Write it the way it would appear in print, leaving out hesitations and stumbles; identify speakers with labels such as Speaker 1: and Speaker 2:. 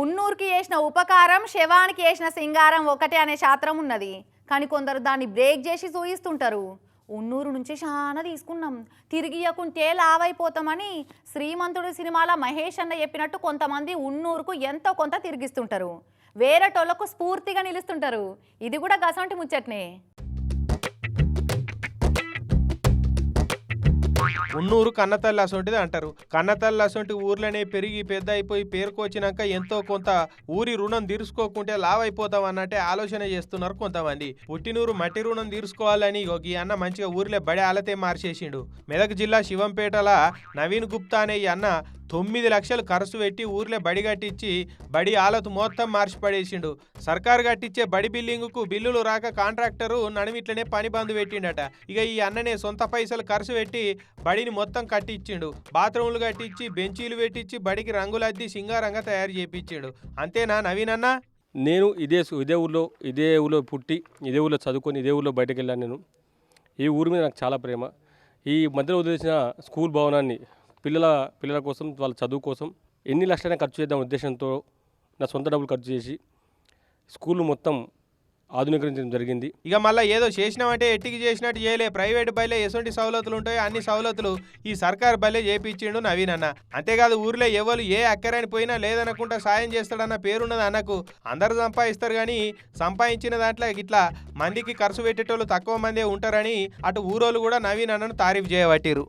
Speaker 1: ఉన్నూరుకి చేసిన ఉపకారం శవానికి చేసిన సింగారం ఒకటే అనే శాస్త్రం ఉన్నది. కానీ కొందరు దాన్ని బ్రేక్ చేసి చూయిస్తుంటారు. ఉన్నూరు నుంచి చాలా తీసుకున్నాం, తిరిగి ఇవ్వకుంటే లావైపోతామని శ్రీమంతుడు సినిమాలో మహేష్ అన్న చెప్పినట్టు కొంతమంది ఉన్నూరుకు ఎంతో కొంత తిరిగిస్తుంటారు. వేరేటోళ్లకు స్ఫూర్తిగా నిలుస్తుంటారు. ఇది కూడా గసంటి ముచ్చట్నే.
Speaker 2: ఉన్నూరు కన్నతల్లి అసొంటిది అంటారు. కన్నతల్లి అసొంటి ఊర్లనే పెరిగి పెద్ద అయిపోయి పేరుకొచ్చినాక ఎంతో కొంత ఊరి రుణం తీర్చుకోకుంటే లావైపోతాం అన్నట్టే ఆలోచన చేస్తున్నారు కొంతమంది. పుట్టినూరు మట్టి రుణం తీర్చుకోవాలని ఈ అన్న మంచిగా ఊర్లే బడే ఆలతే మార్చేసిండు. మెదక్ జిల్లా శివంపేటల నవీన్ గుప్తా అనే ఈ అన్న 9 లక్షలు ఖర్చు పెట్టి ఊర్లే బడి కట్టించి బడి ఆలతు మొత్తం మార్చి పడేసిండు. సర్కారు కట్టించే బడి బిల్డింగుకు బిల్లులు రాక కాంట్రాక్టరు నడిమిట్లనే పని బంద్ పెట్టిండట. ఇక ఈ అన్ననే సొంత పైసలు ఖర్చు పెట్టి బడిని మొత్తం కట్టించిండు. బాత్రూములు కట్టించి బెంచీలు పెట్టించి బడికి రంగులద్ది సింగారంగా తయారు చేయించిండు. అంతేనా నవీన్ అన్న?
Speaker 3: నేను ఇదే ఊళ్ళో పుట్టి ఇదే ఊళ్ళో చదువుకొని ఇదే ఊళ్ళో బయటకు వెళ్ళాను. నేను ఈ ఊరి మీద నాకు చాలా ప్రేమ. ఈ మధ్యలో వదిలేసిన స్కూల్ భవనాన్ని పిల్లల కోసం, వాళ్ళ చదువు కోసం ఎన్ని లక్షలైనా ఖర్చు చేద్దాం ఉద్దేశంతో నా సొంత డబ్బులు ఖర్చు చేసి స్కూల్ మొత్తం ఆధునీకరించడం జరిగింది.
Speaker 2: ఇక మళ్ళీ ఏదో చేసినామంటే ఎట్టికి చేసినట్టు చేయలే. ప్రైవేట్ బయలే ఎటువంటి సవలతులు ఉంటాయో అన్ని సవలతులు ఈ సర్కారు బయలే చేపించిండు నవీన్ అన్న. అంతేకాదు ఊర్లో ఎవరు ఏ అక్కరాని పోయినా లేదనకుండా సాయం చేస్తాడన్న పేరున్నది అన్నకు. అందరు సంపాదిస్తారు కానీ సంపాదించిన దాంట్లో ఇట్లా మందికి ఖర్చు పెట్టేటోళ్ళు తక్కువ మందే ఉంటారని అటు ఊరోళ్ళు కూడా నవీన్ అన్నను తారీఫ్ చేయబట్టిరు.